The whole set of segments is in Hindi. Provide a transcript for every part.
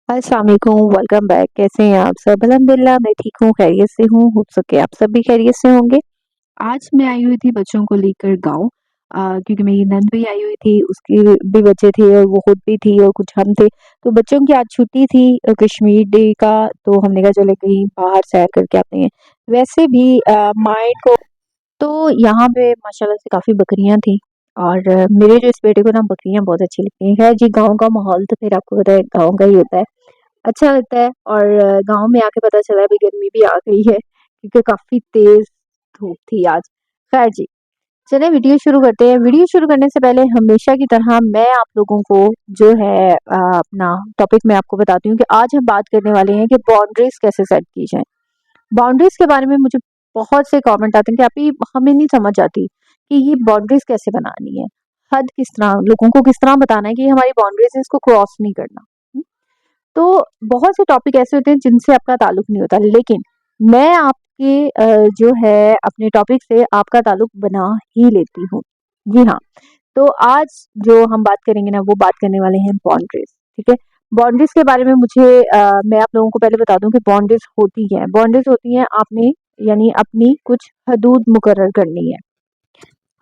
अस्सलाम वालेकुम, वेलकम बैक। कैसे हैं आप सब? अल्हम्दुलिल्लाह मैं ठीक हूँ, खैरियत से हूँ, हो सके आप सब भी खैरियत से होंगे। आज मैं आई हुई थी बच्चों को लेकर गाँव, क्योंकि मेरी नंद भी आई हुई थी, उसके भी बच्चे थे और वो खुद भी थी और कुछ हम थे। तो बच्चों की आज छुट्टी थी कश्मीर डे का, तो हमने कहा चलो कहीं बाहर सैर करके आते हैं। वैसे भी माइंड को तो यहाँ पे माशाल्लाह से काफ़ी बकरियाँ थी और मेरे जो इस बेटे को ना बकरियाँ बहुत अच्छी लगती हैं। खैर जी, गाँव का माहौल तो फिर आपको पता है गाँव का ही होता है। अच्छा लगता है और गाँव में आके पता चला अभी गर्मी भी आ गई है क्योंकि काफ़ी तेज़ धूप थी आज। ख़ैर जी, चलिए वीडियो शुरू करते हैं। वीडियो शुरू करने से पहले हमेशा की तरह मैं आप लोगों को जो है अपना टॉपिक मैं आपको बताती हूँ कि आज हम बात करने वाले हैं कि बाउंड्रीज़ कैसे सेट की जाएँ। बाउंड्रीज़ के बारे में मुझे बहुत से कमेंट आते हैं कि अभी हमें नहीं समझ आती कि ये बाउंड्रीज़ कैसे बनानी है। हद किस तरह लोगों को किस तरह बताना है कि ये हमारी बाउंड्रीज़ है, इसको क्रॉस नहीं करना। तो बहुत से टॉपिक ऐसे होते हैं जिनसे आपका ताल्लुक नहीं होता, लेकिन मैं आपके जो है अपने टॉपिक से आपका ताल्लुक बना ही लेती हूँ। जी हाँ, तो आज जो हम बात करेंगे ना वो बात करने वाले हैं बाउंड्रीज। ठीक है, बाउंड्रीज के बारे में मैं आप लोगों को पहले बता दूं कि बाउंड्रीज होती क्या है। बाउंड्रीज होती हैं आपने यानी अपनी कुछ हदूद मुकर्रर करनी है।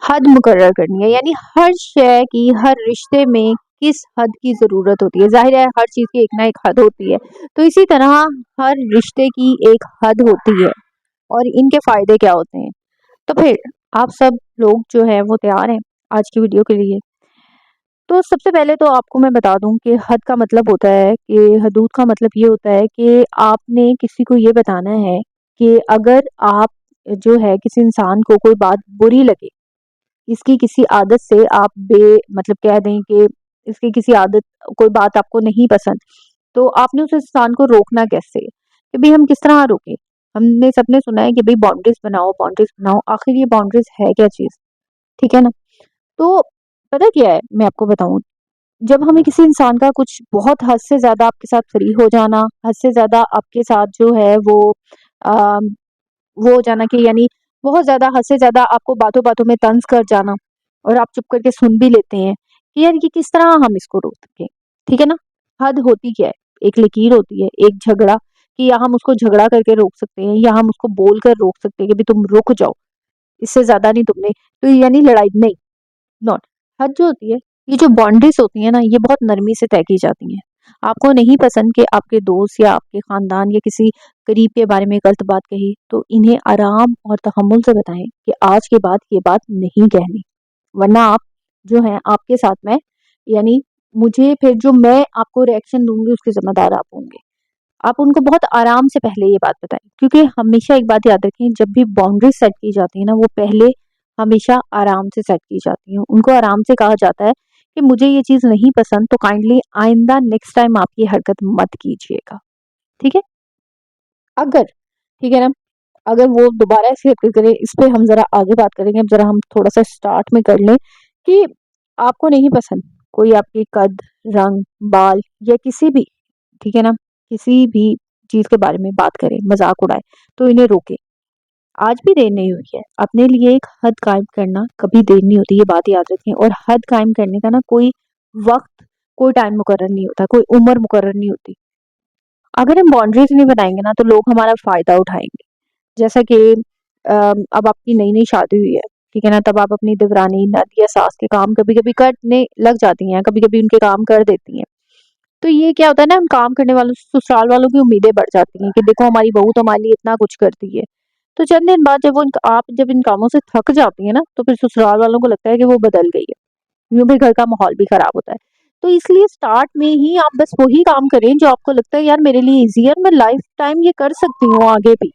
हद मुकर्रर करनी है यानी हर शय की, हर रिश्ते में किस हद की ज़रूरत होती है। ज़ाहिर है हर चीज़ की एक ना एक हद होती है, तो इसी तरह हर रिश्ते की एक हद होती है और इनके फ़ायदे क्या होते हैं। तो फिर आप सब लोग जो हैं वो तैयार हैं आज की वीडियो के लिए? तो सबसे पहले तो आपको मैं बता दूं कि हद का मतलब होता है कि हदूद का मतलब ये होता है कि आपने किसी को ये बताना है कि अगर आप जो है किसी इंसान को कोई बात बुरी लगे, इसकी किसी आदत से आप मतलब कह दें कि इसकी किसी आदत कोई बात आपको नहीं पसंद, तो आपने उस इंसान को रोकना कैसे? कि भाई हम किस तरह रोकें? हमने सबने सुना है कि भाई बाउंड्रीज बनाओ, बाउंड्रीज बनाओ। आखिर ये बाउंड्रीज है क्या चीज़? ठीक है ना? तो पता क्या है, मैं आपको बताऊँ, जब हमें किसी इंसान का कुछ बहुत हद से ज़्यादा आपके साथ फ्री हो जाना, हद से ज़्यादा आपके साथ जो है अ, वो हो जाना कि यानी बहुत ज़्यादा हद से ज़्यादा आपको बातों-बातों में तंज़ कर जाना और आप चुप करके सुन भी लेते हैं कि यार ये किस तरह हम इसको रोक सकें, ठीक है ना? हद होती क्या है? एक लकीर होती है, एक झगड़ा, कि या हम उसको झगड़ा करके रोक सकते हैं या हम उसको बोलकर रोक सकते हैं कि भई तुम रुक जाओ, इससे ज़्यादा नहीं तुमने, तो यानी लड़ाई नहीं, नॉट। हद जो होती है, ये जो बाउंड्रीज़ होती हैं ना, ये बहुत नरमी से तय की जाती हैं। आपको नहीं पसंद कि आपके दोस्त या आपके ख़ानदान या किसी करीब के बारे में गलत बात कही, तो इन्हें आराम और तहम्मुल से बताएँ कि आज के बाद ये बात नहीं कहनी। वरना आप जो है आपके साथ में यानी मुझे फिर जो मैं आपको रिएक्शन दूँगी उसके ज़िम्मेदार आप होंगे। आप उनको बहुत आराम से पहले ये बात बताएँ, क्योंकि हमेशा एक बात याद रखें, जब भी बाउंड्री सेट की जाती है ना वो पहले हमेशा आराम से सेट की जाती है। उनको आराम से कहा जाता है कि मुझे ये चीज़ नहीं पसंद, तो काइंडली आइंदा नेक्स्ट टाइम आप ये हरकत मत कीजिएगा। ठीक है? अगर ठीक है ना, अगर वो दोबारा ऐसी हरकत करे, इस पे हम ज़रा आगे बात करेंगे। अब ज़रा हम थोड़ा-सा स्टार्ट में कर लें कि आपको नहीं पसंद कोई आपके कद, रंग, बाल या किसी भी, ठीक है ना, किसी भी चीज़ के बारे में बात करे, मज़ाक उड़ाए, तो इन्हें रोकें। आज भी देर नहीं हुई है। अपने लिए एक हद कायम करना कभी देर नहीं होती, ये बात याद रखें। और हद कायम करने का ना कोई वक़्त, कोई टाइम मुकर्रर नहीं होता, कोई उम्र मुकर्रर नहीं होती। अगर हम बाउंड्रीज़ नहीं बनाएँगे ना तो लोग हमारा फ़ायदा उठाएँगे। जैसा कि अब आपकी नई-नई शादी हुई है, ठीक है ना? तब आप अपनी देवरानी, ननद या सास के काम कभी-कभी करने लग जाती हैं, कभी-कभी उनके काम कर देती हैं। तो ये क्या होता है ना, उन काम करने वालों से ससुराल वालों की उम्मीदें बढ़ जाती हैं कि देखो हमारी बहू तो हमारे लिए इतना कुछ करती है। तो चंद दिन बाद आप जब इन कामों से थक जाती हैं ना, तो फिर ससुराल वालों को लगता है कि वो बदल गई है। यूँ भी घर का माहौल भी खराब होता है। तो इसलिए स्टार्ट में ही आप बस वही काम करें जो आपको लगता है यार मेरे लिए ईज़ी है और मैं लाइफ टाइम ये कर सकती हूँ आगे भी।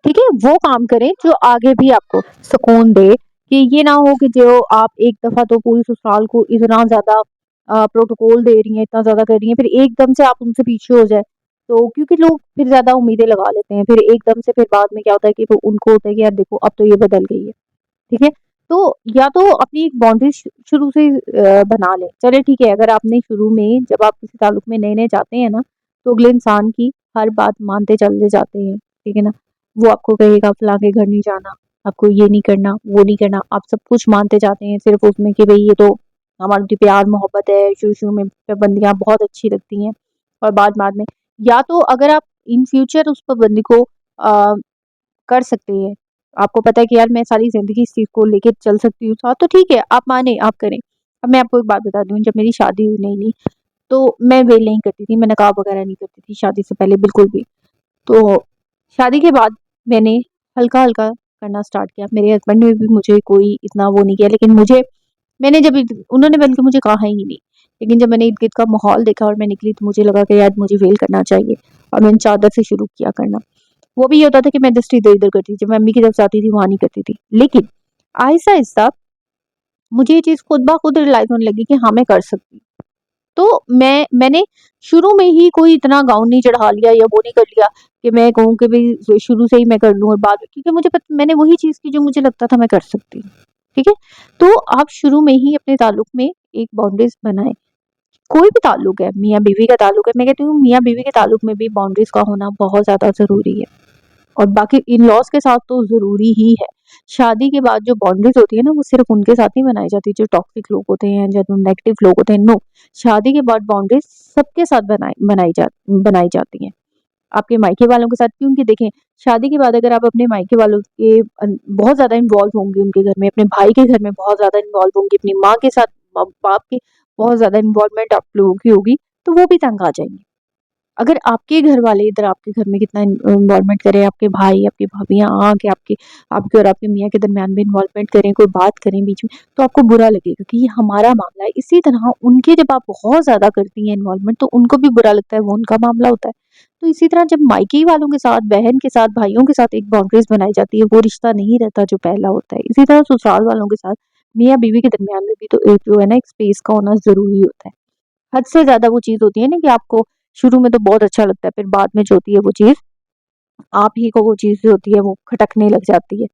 ठीक है? वो काम करें जो आगे भी आपको सुकून दे, कि ये ना हो कि जो आप एक दफ़ा तो पूरी ससुराल को इतना ज़्यादा प्रोटोकॉल दे रही हैं, इतना ज़्यादा कर रही हैं, फिर एकदम से आप उनसे पीछे हो जाए। तो क्योंकि लोग फिर ज़्यादा उम्मीदें लगा लेते हैं, फिर एकदम से फिर बाद में क्या होता है कि वो उनको होता है कि यार देखो अब तो ये बदल गई है। ठीक है? तो या तो अपनी एक बाउंड्री शुरू से बना लें। चलिए ठीक है, अगर आपने शुरू में जब आप किसी ताल्लुक में नए-नए जाते हैं ना, तो अगले इंसान की हर बात मानते चले जाते हैं, ठीक है ना? वो आपको कहेगा फलाँ के घर नहीं जाना, आपको ये नहीं करना, वो नहीं करना, आप सब कुछ मानते जाते हैं सिर्फ़ उसमें कि भई ये तो हमारी तो प्यार मोहब्बत है, शुरू-शुरू में पाबंदियाँ बहुत अच्छी लगती हैं और बाद में, या तो अगर आप इन फ्यूचर उस पाबंदी को कर सकते हैं, आपको पता है कि यार मैं सारी ज़िंदगी इस चीज़ को लेके चल सकती हूँ साथ, तो ठीक है, आप माने, आप करें। अब मैं आपको एक बात बताती हूँ, जब मेरी शादी हुई नई-नई, तो मैं वेल नहीं करती थी, मैं नकाब वगैरह नहीं करती थी शादी से पहले बिल्कुल भी। तो शादी के बाद मैंने हल्का-हल्का करना स्टार्ट किया। मेरे हस्बैंड ने भी मुझे कोई इतना वो नहीं किया, लेकिन मैंने जब उन्होंने बल्कि मुझे कहा ही नहीं। लेकिन जब मैंने इर्द-गिर्द का माहौल देखा और मैं निकली, तो मुझे लगा कि यार मुझे वेल करना चाहिए, और मैंने चादर से शुरू किया करना। वो भी ये होता था कि मैं जस्ट इधर-इधर करती थी, जब मैं अम्मी की तरफ जाती थी वहाँ नहीं करती थी। लेकिन आहिस्ता-आहिस्ता मुझे ये चीज़ खुद ब खुद रियलाइज़ होने लगी कि हाँ, मैं कर सकती हूँ। तो मैंने शुरू में ही कोई इतना गाउन नहीं चढ़ा लिया या वो नहीं कर लिया कि मैं कहूँ कि भई शुरू से ही मैं कर लूँ, और बाद में, क्योंकि मुझे मैंने वही चीज़ की जो मुझे लगता था मैं कर सकती हूँ, ठीक है? तो आप शुरू में ही अपने ताल्लुक में एक बाउंड्रीज़ बनाएँ। कोई भी ताल्लुक है, मियाँ-बीवी का ताल्लुक है, मैं कहती हूँ मियाँ-बीवी के ताल्लुक में भी बाउंड्रीज़ का होना बहुत ज़्यादा ज़रूरी है। और बाकी इन-लॉज़ के साथ तो ज़रूरी ही है। शादी के बाद जो बाउंड्रीज़ होती है ना, वो सिर्फ़ उनके साथ नहीं बनाई जाती, जो टॉक्सिक लोग होते हैं, जो नेगेटिव लोग होते हैं, नो। शादी के बाद बाउंड्रीज़ सबके साथ बनाई जाती हैं। आपके मायके वालों के साथ, क्योंकि देखें, शादी के बाद अगर आप अपने मायके वालों के बहुत ज़्यादा इन्वॉल्व होंगे उनके घर में, अपने भाई के घर में बहुत ज़्यादा इन्वॉल्व होंगे, अपनी माँ के साथ, बाप की बहुत ज़्यादा इन्वॉल्वमेंट आप लोगों की होगी, तो वो भी तंग आ जाएँगे। अगर आपके घर वाले इधर आपके घर में कितना इन्वॉल्वमेंट करें, आपके भाई, आपकी भाभियाँ आके आपके आपके और आपके मियाँ के दरमियान में इन्वॉल्वमेंट करें, कोई बात करें बीच में, तो आपको बुरा लगेगा कि ये हमारा मामला है। इसी तरह उनके जब आप बहुत ज़्यादा करती हैं इन्वॉल्वमेंट, तो उनको भी बुरा लगता है, वो उनका मामला होता है। तो इसी तरह जब मायके वालों के साथ, बहन के साथ, भाइयों के साथ एक बाउंड्रीज़ बनाई जाती है, वो रिश्ता नहीं रहता जो पहला होता है। इसी तरह ससुराल वालों के साथ, मियाँ-बीवी के दरमियान में भी तो एक जो है ना, एक स्पेस का होना ज़रूरी होता है। हद से ज़्यादा वो चीज़ होती है ना कि आपको शुरू में तो बहुत अच्छा लगता है, फिर बाद में जो होती है वो चीज़, आप ही को वो चीज़ जो होती है वो खटकने लग जाती है।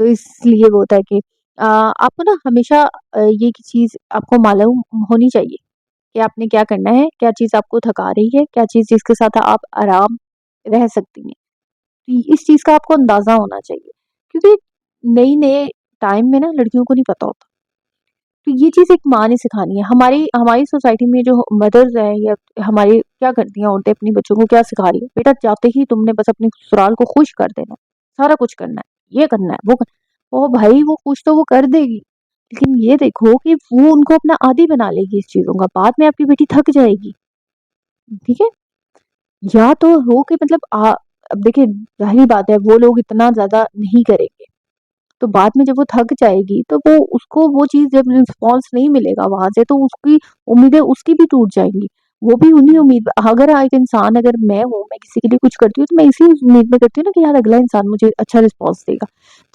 तो इसलिए वो होता है कि आपको ना हमेशा ये चीज़ आपको मालूम होनी चाहिए कि आपने क्या करना है, क्या चीज़ आपको थका रही है, क्या चीज़ जिसके साथ आप आराम रह सकती हैं। तो इस चीज़ का आपको अंदाज़ा होना चाहिए, क्योंकि नए-नए टाइम में ना लड़कियों को नहीं पता होता। तो ये चीज़ एक माँ ने सिखानी है। हमारी हमारी सोसाइटी में जो मदर्स हैं, या हमारी क्या करती हैं औरतें अपनी बच्चों को क्या सिखा रही है, बेटा जाते ही तुमने बस अपने ससुराल को खुश कर देना है, सारा कुछ करना है, ये करना है, वो ओ भाई वो खुश तो वो कर देगी, लेकिन ये देखो कि वो उनको अपना आदी बना लेगी इस चीज़ों का, बाद में आपकी बेटी थक जाएगी, ठीक है? या तो हो कि मतलब अब देखिए, ज़ाहिर-सी बात है वो लोग इतना ज़्यादा नहीं करेंगे। तो बाद में जब वो थक जाएगी, तो वो उसको वो चीज़ जब रिस्पॉन्स नहीं मिलेगा वहाँ से, तो उसकी उम्मीदें उसकी भी टूट जाएँगी। वो भी उन्हीं उम्मीद, अगर एक इंसान, अगर मैं हूँ, मैं किसी के लिए कुछ करती हूँ, तो मैं इसी उम्मीद में करती हूँ ना कि यार अगला इंसान मुझे अच्छा रिस्पॉन्स देगा।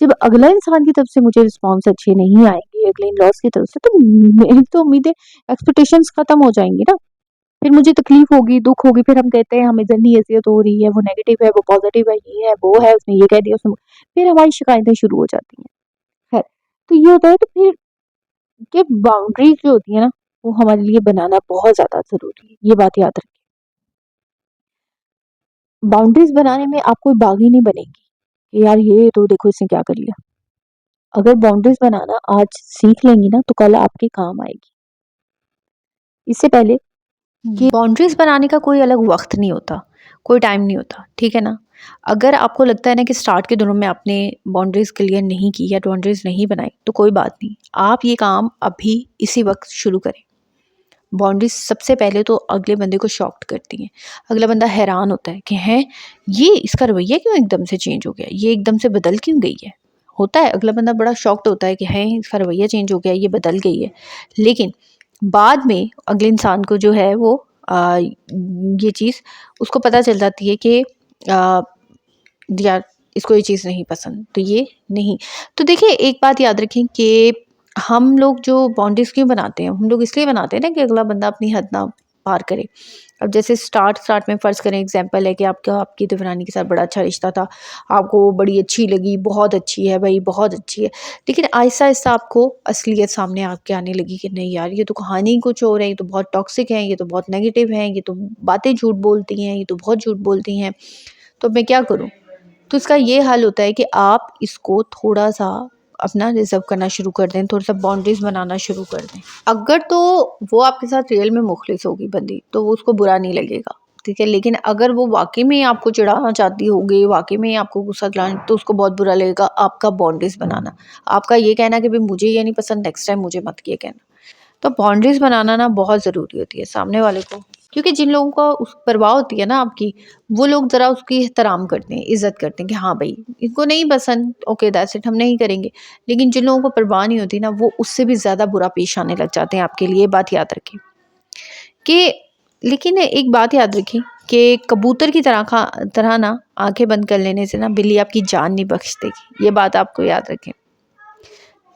जब अगला इंसान की तरफ से मुझे रिस्पॉन्स अच्छे नहीं आएँगे, अगले इन-लॉज़ की तरफ से, तो मेरी तो उम्मीदें, एक्सपेक्टेशंस खत्म हो जाएँगी ना। फिर मुझे तकलीफ होगी, दुःख होगी, फिर हम कहते हैं हमें ज़्यादा अज़ियत हो रही है, वो नेगेटिव है, वो पॉज़िटिव है, ये है, वो है, उसने ये कह दिया, उसने फिर हमारी शिकायतें शुरू हो जाती हैं। खैर, तो ये होता है, तो फिर कि बाउंड्रीज़ जो होती है ना, वो हमारे लिए बनाना बहुत ज़्यादा ज़रूरी है, ये बात याद रखें। बाउंड्रीज़ बनाने में आप कोई बागी नहीं बनेंगी, कि यार ये तो देखो इसने क्या कर लिया। अगर बाउंड्रीज़ बनाना आज सीख लेंगी ना, तो कल आपके काम आएगी। इससे पहले कि बाउंड्रीज़ बनाने का कोई अलग वक़्त नहीं होता, कोई टाइम नहीं होता, ठीक है ना? अगर आपको लगता है ना कि स्टार्ट के दिनों में आपने बाउंड्रीज़ क्लियर नहीं की या बाउंड्रीज़ नहीं बनाई, तो कोई बात नहीं। आप ये काम अभी इसी वक़्त शुरू करें। बाउंड्रीज़ सबसे पहले तो अगले बंदे को शॉक्ड करती हैं। अगला बंदा हैरान होता है कि हैं, ये इसका रवैया क्यों एकदम से चेंज हो गया? ये एकदम से बदल क्यों गई है? होता है, अगला बंदा बड़ा शॉक्ड होता है कि हैं, इसका रवैया चेंज हो गया, ये बदल गई है। लेकिन बाद में अगले इंसान को जो है वो ये चीज़ उसको पता चल जाती है कि अ, यार इसको ये चीज़ नहीं पसंद, तो ये नहीं। तो देखिए, एक बात याद रखें कि हम लोग जो बाउंड्रीज़ क्यों बनाते हैं, हम लोग इसलिए बनाते हैं ना कि अगला बंदा अपनी हद ना पार करे। अब जैसे स्टार्ट में फ़र्ज़ करें, एग्ज़ाम्पल है कि आपकी देवरानी के साथ बड़ा अच्छा रिश्ता था, आपको वो बड़ी अच्छी लगी, बहुत अच्छी है भई, बहुत अच्छी है। लेकिन आहिस्ता-आहिस्ता आपको असलियत सामने आके आने लगी कि नहीं यार, ये तो कहानी ही कुछ और है, ये तो बहुत टॉक्सिक हैं, ये तो बहुत नेगेटिव हैं, ये तो बातें झूठ बोलती हैं, ये तो बहुत झूठ बोलती हैं, तो मैं क्या करूँ? तो इसका ये हल होता है कि आप इसको थोड़ा-सा अपना रिजर्व करना शुरू कर दें, थोड़ा सा बाउंड्रीज बनाना शुरू कर दें। अगर तो वो आपके साथ रियल में मुखलिस होगी बंदी तो वो उसको बुरा नहीं लगेगा, ठीक है। लेकिन अगर वो वाकई में आपको चिढ़ाना चाहती होगी, वाकई में आपको गुस्सा दिलाना, तो उसको बहुत बुरा लगेगा। आपका बाउंड्रीज बनाना, आपका ये कहना कि भाई मुझे ये नहीं पसंद, नेक्स्ट टाइम मुझे मत ये कहना, तो बाउंड्रीज बनाना ना बहुत ज़रूरी होती है सामने वाले को। क्योंकि जिन लोगों को उस परवाह होती है ना आपकी, वो लोग ज़रा उसकी एहतराम करते हैं, इज़्ज़त करते हैं कि हाँ भाई इनको नहीं पसंद, ओके दैट्स इट, हम नहीं करेंगे। लेकिन जिन लोगों को परवाह नहीं होती ना, वो उससे भी ज़्यादा बुरा पेश आने लग जाते हैं आपके लिए। बात याद रखें कि, लेकिन एक बात याद रखें कि कबूतर की तरह ना आंखें बंद कर लेने से ना बिल्ली आपकी जान नहीं बख्श देगी। ये बात आपको याद रखें।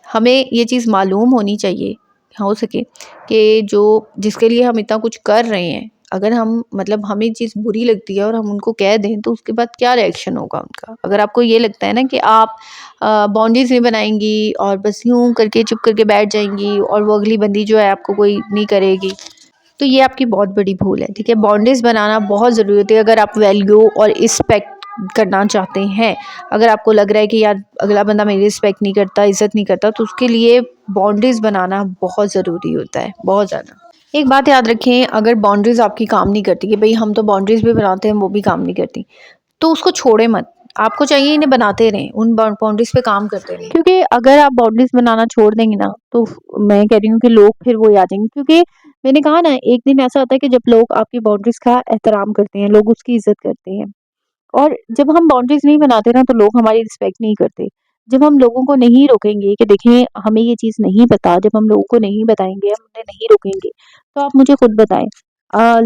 हमें ये चीज़ मालूम होनी चाहिए, हो सके कि जो जिसके लिए हम इतना कुछ कर रहे हैं, अगर हम मतलब हमें चीज़ बुरी लगती है और हम उनको कह दें तो उसके बाद क्या रिएक्शन होगा उनका। अगर आपको ये लगता है ना कि आप बाउंड्रीज नहीं बनाएंगी और बस यूं करके चुप करके बैठ जाएंगी और वो अगली बंदी जो है आपको कोई नहीं करेगी, तो ये आपकी बहुत बड़ी भूल है, ठीक है। बाउंड्रीज बनाना बहुत ज़रूरी होती है अगर आप वैल्यू और रिस्पेक्ट करना चाहते हैं। अगर आपको लग रहा है कि यार अगला बंदा मेरी रिस्पेक्ट नहीं करता, इज़्ज़त नहीं करता, तो उसके लिए बाउंड्रीज बनाना बहुत ज़रूरी होता है, बहुत ज़्यादा। एक बात याद रखें, अगर बाउंड्रीज आपकी काम नहीं करती कि भाई हम तो बाउंड्रीज भी बनाते हैं वो भी काम नहीं करती, तो उसको छोड़े मत। आपको चाहिए इन्हें बनाते रहें, उन बाउंड्रीज पे काम करते रहें। क्योंकि अगर आप बाउंड्रीज बनाना छोड़ देंगे ना, तो मैं कह रही हूँ कि लोग फिर वो आ जाएंगे। क्योंकि मैंने कहा ना, एक दिन ऐसा होता है कि जब लोग आपकी बाउंड्रीज का एहतराम करते हैं, लोग उसकी इज्जत करते हैं। और जब हम बाउंड्रीज नहीं बनाते ना, तो लोग हमारी रिस्पेक्ट नहीं करते। जब हम लोगों को नहीं रोकेंगे कि देखें हमें ये चीज़ नहीं पता, जब हम लोगों को नहीं बताएंगे, हम उन्हें नहीं रोकेंगे, तो आप मुझे खुद बताएं,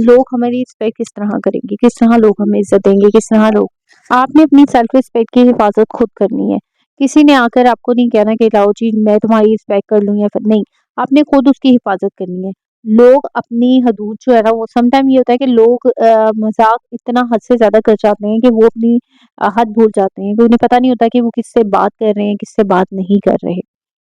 लोग हमारी रिस्पेक्ट किस तरह करेंगे, किस तरह लोग हमें इज्जत देंगे, किस तरह लोग। आपने अपनी सेल्फ रिस्पेक्ट की हिफाजत खुद करनी है। किसी ने आकर आपको नहीं कहना कि लाओ जी मैं तुम्हारी रिस्पेक्ट कर लूँ, या फिर नहीं, आपने खुद उसकी हिफाजत करनी है। लोग अपनी हदूद जो है ना, वो समटाइम ये होता है कि लोग मजाक इतना हद से ज्यादा कर जाते हैं कि वो अपनी हद भूल जाते हैं, कि उन्हें पता नहीं होता कि वो किससे बात कर रहे हैं, किससे बात नहीं कर रहे।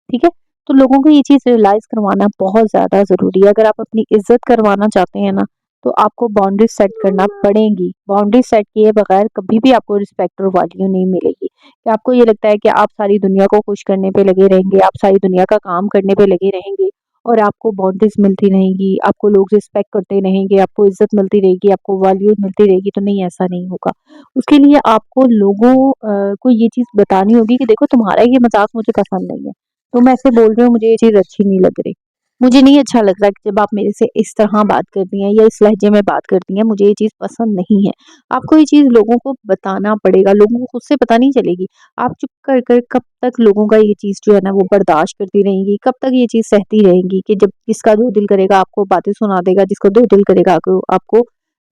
ठीक है। तो लोगों को ये चीज़ रियलाइज़ करवाना बहुत ज़्यादा ज़रूरी है। अगर आप अपनी इज़्ज़त करवाना चाहते हैं ना, तो आपको बाउंड्रीज़ सेट करना पड़ेंगी। बाउंड्रीज़ सेट किए बगैर कभी भी आपको रिस्पेक्ट और वैल्यू नहीं मिलेगी। कि आपको ये लगता है कि आप सारी दुनिया को खुश करने पे लगे रहेंगे, आप सारी दुनिया का काम करने पे लगे रहेंगे और आपको बाउंड्रीज़ मिलती रहेंगी, आपको लोग रिस्पेक्ट करते रहेंगे, आपको इज़्ज़त मिलती रहेगी, आपको वैल्यू मिलती रहेगी, तो नहीं, ऐसा नहीं होगा। उसके लिए आपको लोगों को ये चीज़ बतानी होगी कि देखो तुम्हारा ये मज़ाक मुझे पसंद नहीं है। तुम ऐसे बोल रहे हो, मुझे ये चीज़ अच्छी नहीं लग रही। मुझे नहीं अच्छा लग रहा कि जब आप मेरे से इस तरह बात करती हैं या इस लहजे में बात करती हैं, मुझे ये चीज़ पसंद नहीं है। आपको ये चीज़ लोगों को बताना पड़ेगा, लोगों को खुद से पता नहीं चलेगी। आप चुप कर कर कब तक लोगों का ये चीज़ जो है ना वो बर्दाश्त करती रहेंगी, कब तक ये चीज़ सहती रहेंगी कि जब जिसका जो दिल करेगा आपको बातें सुना देगा, जिसका जो दिल करेगा आपको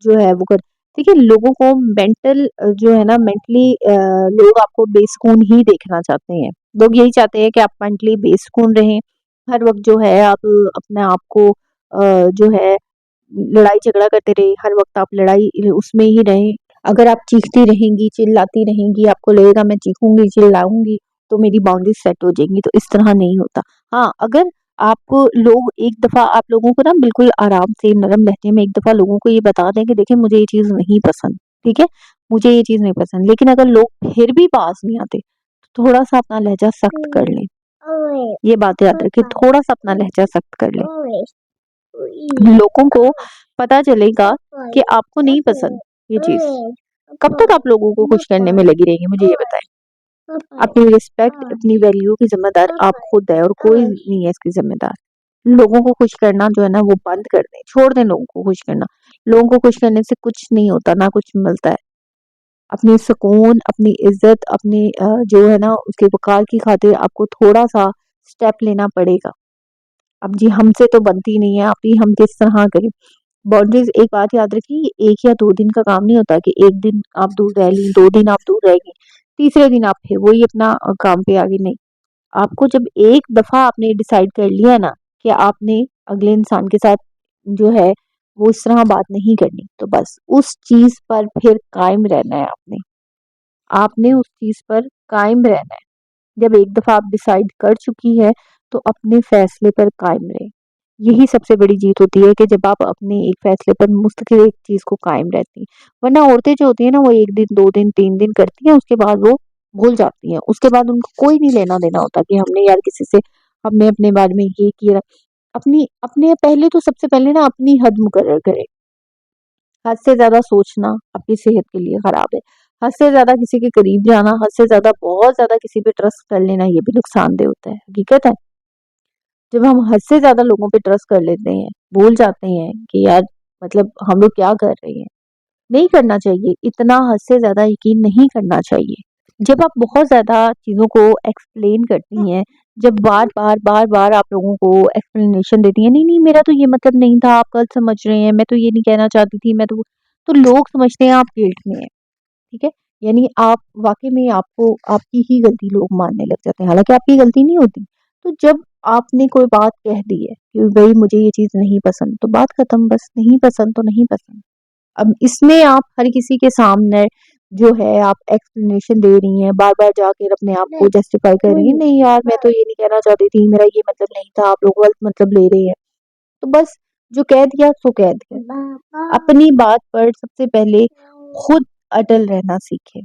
जो है वो कर। देखिए, लोगों को मेंटल जो है ना, मेंटली लोग आपको बेसुकून ही देखना चाहते हैं। लोग यही चाहते हैं कि आप मेंटली बेसुकून रहें। हर वक़्त जो है आप अपने आप को जो है लड़ाई झगड़ा करते रहे, हर वक़्त आप लड़ाई उसमें ही रहें। अगर आप चीखती रहेंगी, चिल्लाती रहेंगी, आपको लगेगा मैं चीखूँगी, चिल्लाऊँगी तो मेरी बाउंड्रीज़ सेट हो जाएँगी, तो इस तरह नहीं होता। हाँ, अगर आपको लोग एक दफ़ा आप लोगों को ना बिल्कुल आराम से नरम लहजे में एक दफ़ा लोगों को ये बता दें कि देखिए मुझे ये चीज़ नहीं पसंद, ठीक है? मुझे ये चीज़ नहीं पसंद। लेकिन अगर लोग फिर भी पास नहीं आते, तो थोड़ा-सा अपना लहजा सख्त कर लें। ये बात याद रखें, थोड़ा-सा अपना लहजा सख्त कर लें। लोगों को पता चलेगा कि आपको नहीं पसंद ये चीज़। कब तक आप लोगों को खुश करने में लगी रहेंगी, मुझे ये बताएँ? अपनी रिस्पेक्ट, अपनी वैल्यू की ज़िम्मेदार आप खुद हैं और कोई नहीं है इसकी ज़िम्मेदार। लोगों को खुश करना जो है ना वो बंद कर दें, छोड़ दें लोगों को खुश करना। लोगों को खुश करने से कुछ नहीं होता, ना कुछ मिलता है। अपनी सुकून, अपनी इज़्ज़त, अपनी जो है ना उसके वक़ार की खातिर आपको थोड़ा-सा स्टेप लेना पड़ेगा। अब जी हमसे तो बनती नहीं है, अभी हम किस तरह करें? बाउंड्रीज़, एक बात याद रखिए, ये 1 या 2 दिन का काम नहीं होता कि 1 दिन आप दूर रह लीं, 2 दिन आप दूर रह गईं, तीसरे दिन आप फिर वही अपना काम पे आ गई, नहीं। आपको जब एक दफ़ा आपने डिसाइड कर लिया है ना कि आपने अगले इंसान के साथ जो है वो इस तरह बात नहीं करनी, तो बस उस चीज़ पर फिर कायम रहना है आपने। आपने उस चीज़ पर कायम रहना है। जब एक दफ़ा आप डिसाइड कर चुकी है, तो अपने फैसले पर कायम रहें। यही सबसे बड़ी जीत होती है कि जब आप अपने एक फैसले पर मुस्तकिल एक चीज़ को कायम रहती हैं। वरना औरतें जो होती हैं ना, वो 1 दिन, 2 दिन, 3 दिन करती हैं, उसके बाद वो भूल जाती हैं। उसके बाद उनको कोई नहीं लेना देना होता कि हमने यार किसी से हमने अपने बारे में ये किया। अपनी अपने पहले तो सबसे पहले ना अपनी हद मुकर्रर करें। हद से ज़्यादा सोचना आपकी सेहत के लिए खराब है। हद से ज़्यादा किसी के करीब जाना, हद से ज़्यादा बहुत ज़्यादा किसी पे ट्रस्ट कर लेना ये भी नुकसानदेह होता है। हकीकत है। जब हम हद से ज़्यादा लोगों पे ट्रस्ट कर लेते हैं, भूल जाते हैं कि यार मतलब हम लोग क्या कर रहे हैं। नहीं करना चाहिए, इतना हद से ज़्यादा यकीन नहीं करना चाहिए। जब आप बहुत ज़्यादा चीज़ों को एक्सप्लेन करती हैं, जब बार-बार, बार-बार आप लोगों को एक्सप्लेनेशन देती हैं, नहीं-नहीं मेरा तो ये मतलब नहीं था, आप गलत समझ रहे हैं, मैं तो ये नहीं कहना चाहती थी, मैं तो लोग समझते हैं आप गिल्ट में हैं, ठीक है? यानी आप वाक़ई में आपको आपकी ही गलती लोग मानने लग जाते हैं, हालाँकि आपकी गलती नहीं होती। तो जब आपने कोई बात कह दी है कि भई मुझे ये चीज़ नहीं पसंद, तो बात खत्म बस, नहीं पसंद तो नहीं पसंद। अब इसमें आप हर किसी के सामने जो है आप एक्सप्लेनेशन दे रही हैं, बार-बार जाकर अपने आप को जस्टिफाई कर रही हैं, नहीं यार मैं तो ये नहीं कहना चाहती थी, मेरा ये मतलब नहीं था, आप लोग गलत मतलब ले रहे हैं। तो बस जो कह दिया सो कह दिया। अपनी बात पर सबसे पहले खुद अटल रहना सीखें।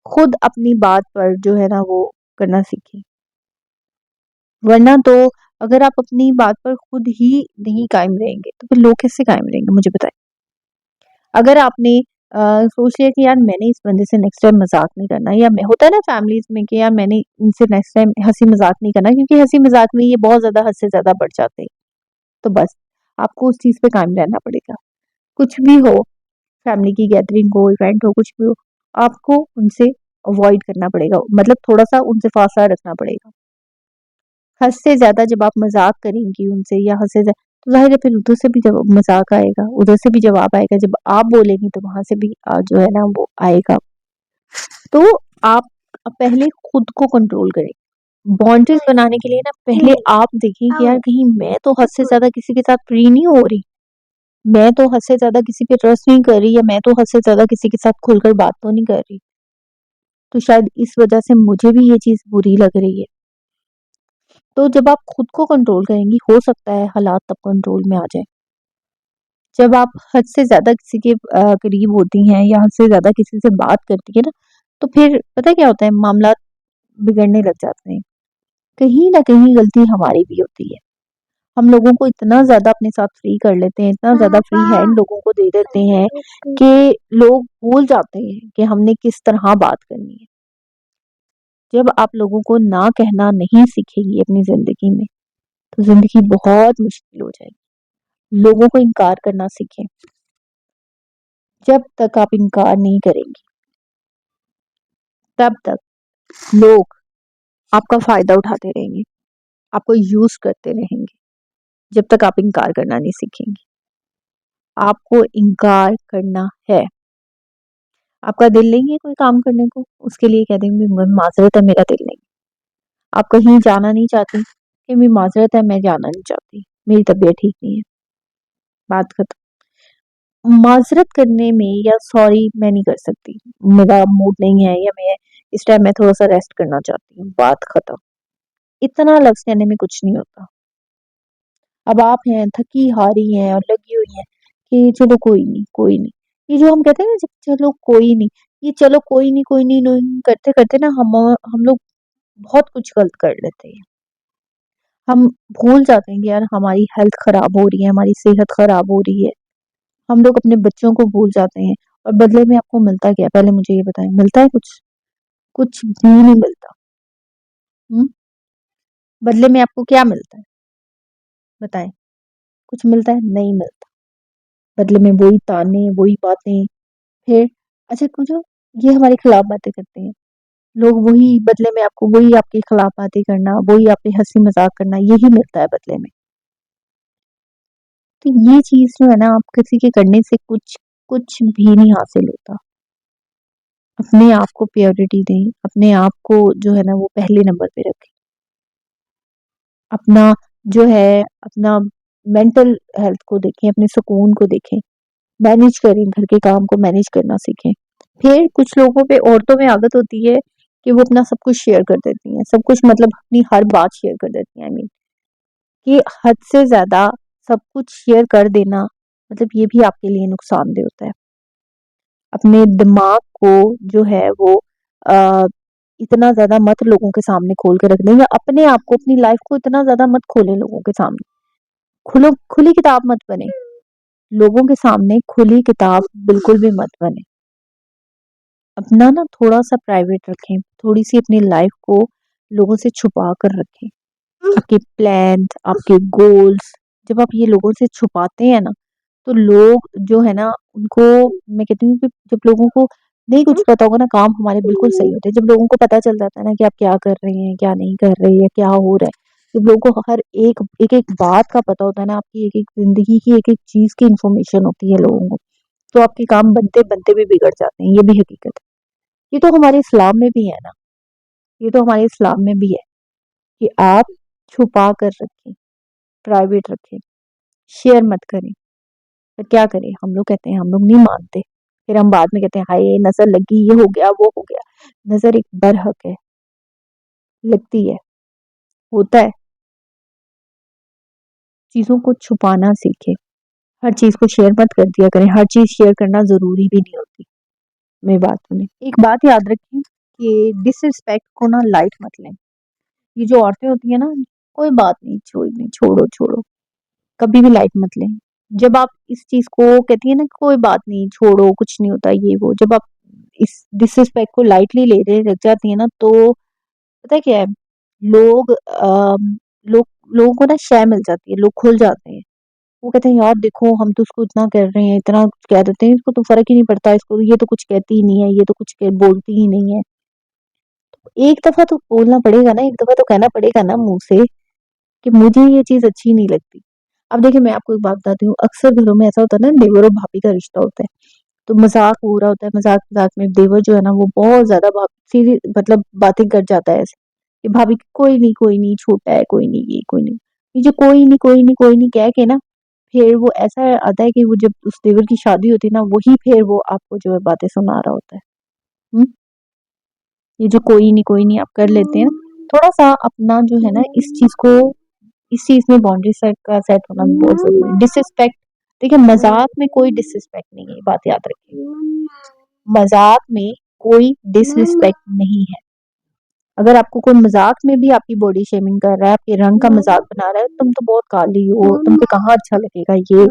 खुद अपनी बात पर जो है ना वो करना सीखें। वरना तो अगर आप अपनी बात पर खुद ही नहीं कायम रहेंगे, तो फिर लोग कैसे कायम रहेंगे मुझे बताइए? अगर आपने सोच लिया कि यार मैंने इस बंदे से नेक्स्ट टाइम मजाक नहीं करना, या मैं होता है ना फैमिलीज में कि यार मैंने इनसे नेक्स्ट टाइम हंसी मजाक नहीं करना, क्योंकि हंसी मजाक में ये बहुत ज्यादा हद से ज्यादा बढ़ जाते हैं। तो बस आपको उस चीज पे कायम रहना पड़ेगा। कुछ भी हो, फैमिली की गैदरिंग हो, इवेंट हो, कुछ भी हो, आपको उनसे अवॉइड करना पड़ेगा, मतलब थोड़ा सा उनसे फासला रखना पड़ेगा। हद से ज्यादा जब आप मजाक करेंगी उनसे या हद से ज्यादा, तो जाहिर है फिर उधर से भी जब मजाक आएगा, उधर से भी जवाब आएगा, जब आप बोलेंगी तो वहां से भी जो है ना वो आएगा। तो आप पहले खुद को कंट्रोल करें। बाउंड्रीज बनाने के लिए ना पहले आप देखें कि यार कहीं मैं तो हद से ज्यादा किसी के साथ फ्री नहीं हो रही, मैं तो हद से ज्यादा किसी पे ट्रस्ट नहीं कर रही, या मैं तो हद से ज्यादा किसी के साथ खुलकर बात तो नहीं कर रही। तो शायद इस वजह से मुझे भी ये चीज बुरी लग रही है। तो जब आप खुद को कंट्रोल करेंगी, हो सकता है हालात तब कंट्रोल में आ जाए। जब आप हद से ज़्यादा किसी के करीब होती हैं या हद से ज़्यादा किसी से बात करती हैं ना, तो फिर पता है क्या होता है, मामला बिगड़ने लग जाते हैं। कहीं न कहीं गलती हमारी भी होती है। हम लोगों को इतना ज़्यादा अपने साथ फ्री कर लेते हैं, इतना ज़्यादा फ्री हैंड लोगों को दे देते हैं कि लोग भूल जाते हैं कि हमने किस तरह बात करनी है। जब आप लोगों को ना कहना नहीं सीखेंगी अपनी ज़िंदगी में, तो ज़िंदगी बहुत मुश्किल हो जाएगी। लोगों को इनकार करना सीखें। जब तक आप इनकार नहीं करेंगी, तब तक लोग आपका फ़ायदा उठाते रहेंगे, आपको यूज़ करते रहेंगे, जब तक आप इनकार करना नहीं सीखेंगी। आपको इनकार करना है। आपका दिल नहीं है कोई काम करने को, उसके लिए कह देंगे माज़रत है मेरा दिल नहीं। आप कहीं जाना नहीं चाहती, कि मेरी माज़रत है मैं जाना नहीं चाहती, मेरी तबीयत ठीक नहीं है, बात खत्म। माज़रत करने में या सॉरी मैं नहीं कर सकती, मेरा मूड नहीं है, या मैं इस टाइम मैं थोड़ा-सा रेस्ट करना चाहती हूँ, बात खत्म। इतना लफ्ज़ कहने में कुछ नहीं होता। अब आप हैं, थकी-हारी हैं और लगी हुई हैं कि चलो कोई नहीं, कोई नहीं। ये जो हम कहते हैं ना जब चलो कोई नहीं, ये चलो कोई नहीं, नोई करते-करते ना हम लोग बहुत कुछ गलत कर लेते हैं। हम भूल जाते हैं कि यार हमारी हेल्थ खराब हो रही है, हमारी सेहत खराब हो रही है। हम लोग अपने बच्चों को भूल जाते हैं, और बदले में आपको मिलता क्या है? पहले मुझे ये बताएँ, मिलता है कुछ? कुछ भी नहीं मिलता। हुँ? बदले में आपको क्या मिलता है? बताएँ, कुछ मिलता है? नहीं मिलता। बदले में वही ताने, वही बातें, फिर अच्छा कुछ ये हमारे खिलाफ बातें करते हैं। लोग वही बदले में आपको वही आपके खिलाफ बातें करना, वही आप पे हँसी-मज़ाक करना, यही मिलता है बदले में। तो ये चीज़ जो है ना, आप किसी के करने से कुछ कुछ भी नहीं हासिल होता। अपने आप को प्रायोरिटी दें, अपने आप को जो है ना वो पहले नंबर पे रखें। अपना जो है अपना मेंटल हेल्थ को देखें, अपने सुकून को देखें, मैनेज करें, घर के काम को मैनेज करना सीखें। फिर कुछ लोगों पे, औरतों में आदत होती है कि वो अपना सब कुछ शेयर कर देती हैं, सब कुछ मतलब अपनी हर बात शेयर कर देती हैं, आई मीन कि हद से ज़्यादा सब कुछ शेयर कर देना, मतलब ये भी आपके लिए नुकसानदेह होता है। अपने दिमाग को जो है वो इतना ज़्यादा मत लोगों के सामने खोल के रख दें, या अपने आप को, अपनी लाइफ को इतना ज़्यादा मत खोलें लोगों के सामने। खुली किताब मत बने। लोगों के सामने खुली किताब बिल्कुल भी मत बने। अपना ना थोड़ा-सा प्राइवेट रखें, थोड़ी-सी अपनी लाइफ को लोगों से छुपा कर रखें। आपके प्लान्स, आपके गोल्स जब आप ये लोगों से छुपाते हैं ना, तो लोग जो है ना उनको, मैं कहती हूँ कि जब लोगों को नहीं कुछ पता होगा ना, काम हमारे बिल्कुल सही होते हैं। जब लोगों को पता चल जाता है ना कि आप क्या कर रहे हैं, क्या नहीं कर रहे हैं, क्या हो रहा है, जब लोगों को हर एक बात का पता होता है ना, आपकी एक-एक ज़िंदगी की एक-एक चीज़ की इन्फॉर्मेशन होती है लोगों को, तो आपके काम बनते-बनते भी बिगड़ जाते हैं, ये भी हकीकत है। ये तो हमारे इस्लाम में भी है ना, ये तो हमारे इस्लाम में भी है कि आप छुपा कर रखें, प्राइवेट रखें, शेयर मत करें। पर क्या करें, हम लोग कहते हैं, हम लोग नहीं मानते। फिर हम बाद में कहते हैं हाय नज़र लगी, ये हो गया, वो हो गया। नज़र एक बरहक है, लगती है, होता है। चीज़ों को छुपाना सीखें। हर चीज़ को शेयर मत कर दिया करें, हर चीज़ शेयर करना ज़रूरी भी नहीं होती। मेरी बात सुनें। एक बात याद रखें कि डिसरिस्पेक्ट को ना लाइट मत लें। ये जो औरतें होती हैं ना, कोई बात नहीं, छोड़ो, छोड़ो, कभी भी लाइट मत लें। जब आप इस चीज़ को कहती हैं ना कि कोई बात नहीं, छोड़ो, कुछ नहीं होता ये वो, जब आप इस डिसरिस्पेक्ट को लाइटली ले रहे लग जाती हैं ना, तो पता है क्या है, लोग लोगों को ना शय मिल जाती है, लोग खुल जाते हैं। वो कहते हैं यार देखो हम तो उसको इतना कर रहे हैं, इतना कह देते हैं, इसको तो फ़र्क ही नहीं पड़ता, इसको ये तो कुछ कहती ही नहीं है, ये तो कुछ बोलती ही नहीं है। एक दफ़ा तो बोलना पड़ेगा ना, एक दफ़ा तो कहना पड़ेगा ना मुँह से कि मुझे ये चीज़ अच्छी नहीं लगती। अब देखिए मैं आपको एक बात बताती हूँ, अक्सर घरों में ऐसा होता है ना, देवर और भाभी का रिश्ता होता है, तो मज़ाक हो रहा होता है, मज़ाक-मज़ाक में देवर जो है ना वो बहुत ज़्यादा सीधी मतलब बातें कर जाता है ऐसे, कि भाभी कोई नहीं छोटा है, कोई नहीं ये, कोई नहीं। ये जो कोई नहीं कह के ना, फिर वो ऐसा आता है कि वो जब उस देवर की शादी होती है ना, वही फिर वो आपको जो है बातें सुना रहा होता है। हुँ? ये जो कोई नहीं आप कर लेते हैं ना, थोड़ा-सा अपना जो है ना इस चीज़ में बाउंड्री सेट होना बहुत ज़रूरी है। डिसरिस्पेक्ट, देखिए मज़ाक में कोई डिसरिस्पेक्ट नहीं है, ये बात याद रखिए। मज़ाक में कोई डिसरिस्पेक्ट नहीं है। अगर आपको कोई मज़ाक में भी आपकी बॉडी शेमिंग कर रहा है, आपके रंग का मज़ाक बना रहा है, तुम तो बहुत काली हो, तुम पे कहाँ अच्छा लगेगा ये,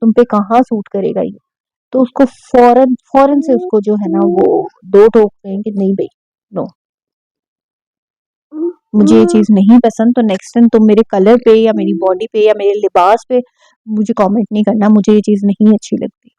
तुम पे कहाँ सूट करेगा ये, तो उसको फ़ौरन फ़ौरन से उसको जो है ना वो 2 टोक दें कि नहीं भई, नो, मुझे ये चीज़ नहीं पसंद, तो नेक्स्ट टाइम तुम मेरे कलर पे या मेरी बॉडी पे या मेरे लिबास पे मुझे कमेंट नहीं करना, मुझे ये चीज़ नहीं अच्छी लगती।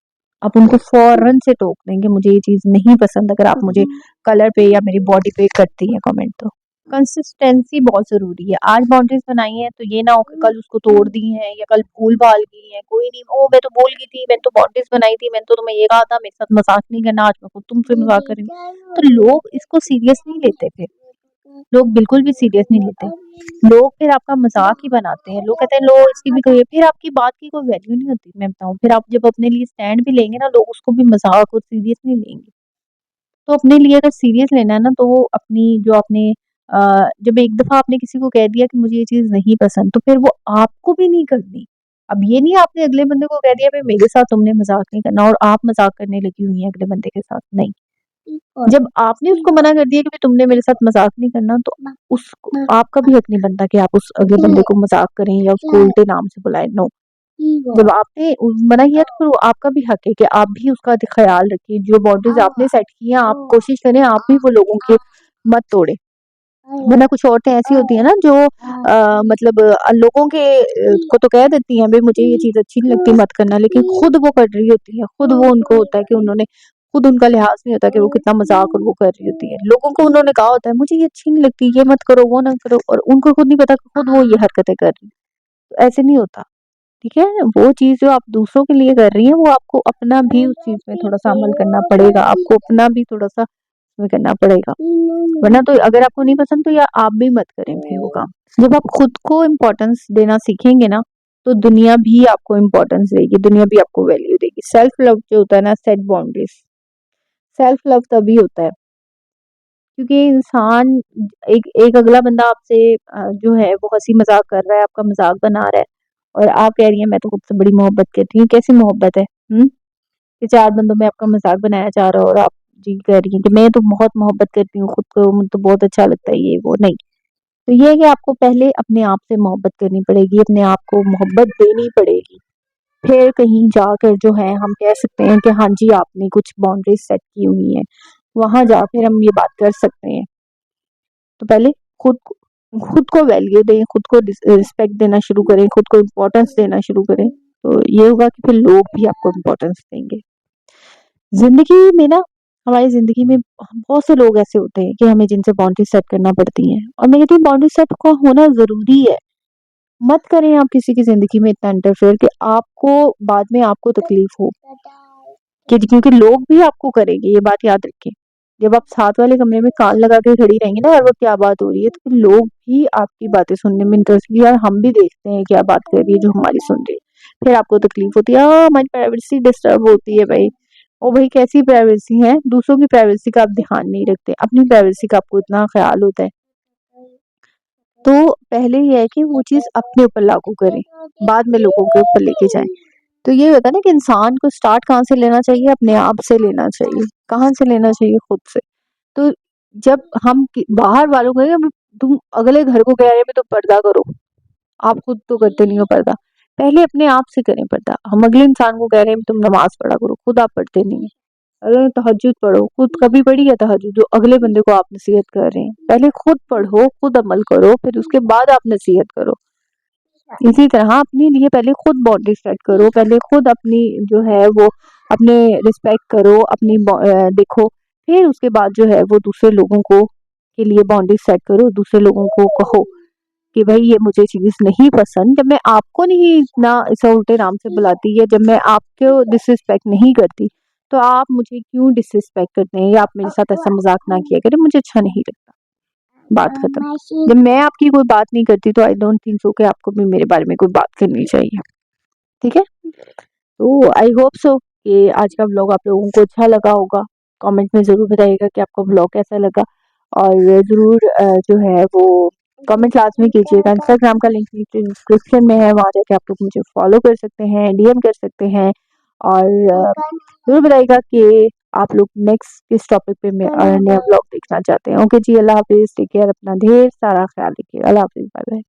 आप उनको फ़ौरन से टोक देंगे, मुझे ये चीज़ नहीं पसंद अगर आप मुझे कलर पे या मेरी बॉडी पे करती हैं कमेंट तो। कंसिस्टेंसी बहुत ज़रूरी है। आज बाउंड्रीज़ बनाई हैं तो ये ना हो कि कल उसको तोड़ दी हैं या कल भूल-भाल गई हैं, कोई नहीं, ओह! मैं तो भूल गई थी, मैंने तो बाउंड्रीज़ बनाई थी, मैंने तो तुम्हें ये कहा था, मेरे साथ मज़ाक नहीं करना, आज मैं खुद तुमसे मज़ाक कर रही हूँ। तो लोग इसको सीरियस नहीं लेते फिर। लोग बिल्कुल भी सीरियस नहीं लेते। लोग फिर आपका मज़ाक ही बनाते हैं। लोग कहते हैं लो इसकी भी कोई, फिर आपकी बात की कोई वैल्यू नहीं होती, मैं बताऊँ। फिर आप जब अपने लिए स्टैंड भी लेंगे ना, लोग उसको भी मज़ाक और सीरियस नहीं लेंगे। तो अपने लिए अगर सीरियस लेना है ना, तो वो अपनी जो आपने जब एक दफ़ा आपने किसी को कह दिया कि मुझे ये चीज़ नहीं पसंद, तो फिर वो आपको भी नहीं करनी। अब ये नहीं आपने अगले बंदे को कह दिया भई मेरे साथ तुमने मज़ाक नहीं करना और आप मज़ाक करने लगी हुई हैं अगले बंदे के साथ, नहीं। जब आपने उसको मना कर दिया कि भाई तुमने मेरे साथ मज़ाक नहीं करना, तो उसको आपका भी हक नहीं बनता कि आप उस अगले बंदे को मज़ाक करें या उसको उल्टे नाम से बुलाएँ, नो। जब आपने मना किया तो फिर वो आपका भी हक है कि आप भी उसका ख़्याल रखिए। जो बाउंड्रीज़ आपने सेट की हैं, आप कोशिश करें आप भी वो लोगों की मत तोड़ें। वरना कुछ औरतें ऐसी होती हैं ना जो मतलब लोगों के को तो कह देती हैं भई मुझे ये चीज़ अच्छी नहीं लगती, मत करना, लेकिन खुद वो कर रही होती हैं। खुद वो उनको होता है कि उन्होंने खुद उनका लिहाज़ नहीं होता कि वो कितना मज़ाक और वो कर रही होती है। लोगों को उन्होंने कहा होता है मुझे ये अच्छी नहीं लगती, ये मत करो, वो ना करो, और उनको खुद नहीं पता कि खुद वो ये हरकतें कर रही हैं। तो ऐसे नहीं होता, ठीक है? वो चीज़ जो आप दूसरों के लिए कर रही हैं, वो आपको अपना भी उस चीज़ में थोड़ा-सा अमल करना पड़ेगा। आपको अपना भी थोड़ा-सा उसमें करना पड़ेगा। वरना तो अगर आपको नहीं पसंद तो या आप भी मत करें फिर वो काम। जब आप खुद को इम्पोर्टेंस देना सीखेंगे ना, तो दुनिया भी आपको इम्पोर्टेंस देगी, दुनिया भी आपको वैल्यू देगी। सेल्फ लव जो होता है ना, सेट बाउंड्रीज़। सेल्फ लव तभी होता है क्योंकि इंसान, एक एक अगला बंदा आपसे जो है वो हँसी मज़ाक कर रहा है, आपका मज़ाक बना रहा है और आप कह रही हैं मैं तो खुद से बड़ी मोहब्बत करती हूँ। कैसी मोहब्बत है? हुँ? कि 4 बंदों में आपका मज़ाक बनाया जा रहा है और आप जी कह रही हैं कि मैं तो बहुत मोहब्बत करती हूँ खुद को, मुझे तो बहुत अच्छा लगता है ये वो, नहीं। तो ये है कि आपको पहले अपने आप से मोहब्बत करनी पड़ेगी, अपने आप को मोहब्बत देनी पड़ेगी। फिर कहीं जाकर जो है हम कह सकते हैं कि हाँ जी, आपने कुछ बाउंड्रीज़ सेट की हुई हैं, वहाँ जाकर हम ये बात कर सकते हैं। तो पहले खुद को खुद को वैल्यू दें, खुद को रिस्पेक्ट देना शुरू करें, खुद को इम्पोर्टेंस देना शुरू करें, तो ये होगा कि फिर लोग भी आपको इम्पोर्टेंस देंगे। ज़िंदगी में ना, हमारी ज़िंदगी में बहुत से लोग ऐसे होते हैं कि हमें जिनसे बाउंड्री सेट करना पड़ती हैं, और मैं कहती हूँ बाउंड्री सेट का होना ज़रूरी है। मत करें आप किसी की ज़िंदगी में इतना इंटरफेयर कि आपको बाद में आपको तकलीफ हो, कि क्योंकि लोग भी आपको करेंगे, ये बात याद रखें। जब आप साथ वाले कमरे में कान लगा के खड़ी रहेंगी ना, हर वक़्त क्या बात हो रही है, तो फिर लोग भी आपकी बातें सुनने में इंटरेस्ट, यार हम भी देखते हैं क्या बात कर रही है जो हमारी सुन रही है। फिर आपको तकलीफ होती है, हमारी प्राइवेसी डिस्टर्ब होती है भाई। ओ भाई, कैसी प्राइवेसी है? दूसरों की प्राइवेसी का आप ध्यान नहीं रखते, अपनी प्राइवेसी का आपको इतना ख्याल होता है। तो पहले ये है कि वो चीज़ अपने ऊपर लागू करें, बाद में लोगों के ऊपर लेके जाएँ। तो ये होता है ना कि इंसान को स्टार्ट कहाँ से लेना चाहिए? अपने आप से लेना चाहिए। कहाँ से लेना चाहिए? खुद से। तो जब हम बाहर वालों को कहेंगे, तुम अगले घर को कह रहे हो तो पर्दा करो, आप खुद तो करते नहीं हो पर्दा। पहले अपने आप से करें पर्दा। हम अगले इंसान को कह रहे हैं तुम नमाज पढ़ा करो, खुद आप पढ़ते नहीं है। अरे तहज्जुद पढ़ो, खुद कभी पढ़ी है तहज्जुद जो अगले बंदे को आप नसीहत कर रहे हैं? पहले खुद पढ़ो, खुद अमल करो, फिर उसके बाद आप नसीहत करो। इसी तरह अपने लिए पहले खुद बाउंड्री सेट करो, पहले खुद अपनी जो है वो अपने रिस्पेक्ट करो, अपनी देखो, फिर उसके बाद जो है वो दूसरे लोगों को के लिए बाउंड्री सेट करो, दूसरे लोगों को कहो कि भाई ये मुझे चीज़ नहीं पसंद, जब मैं आपको नहीं इतना ऐसा उल्टे नाम से बुलाती, या जब मैं आपको डिसरिस्पेक्ट नहीं करती, तो आप मुझे क्यों डिसरिस्पेक्ट करते हैं, या आप मेरे साथ ऐसा मजाक ना किया करें, मुझे अच्छा नहीं लगता। बात खत्म। जब मैं आपकी कोई बात नहीं करती, तो आई डोंट थिंक सो कि आपको भी मेरे बारे में कोई बात करनी चाहिए। ठीक है? तो आई होप सो कि आज का व्लॉग आप लोगों को अच्छा लगा होगा। कमेंट में ज़रूर बताइएगा कि आपको व्लॉग कैसा लगा, और ज़रूर जो है वो कमेंट लाज़मी कीजिएगा। इंस्टाग्राम का लिंक नीचे डिस्क्रिप्शन में है, वहाँ जाके आप लोग मुझे फॉलो कर सकते हैं, डीएम कर सकते हैं, और ज़रूर बताइएगा कि आप लोग नेक्स्ट किस टॉपिक पे मैं नया व्लॉग देखना चाहते हैं। ओके जी, अल्लाह हाफ़िज़, टेक केयर, अपना ढेर सारा ख्याल रखिए। अल्लाह हाफ़िज़, बाय बाय।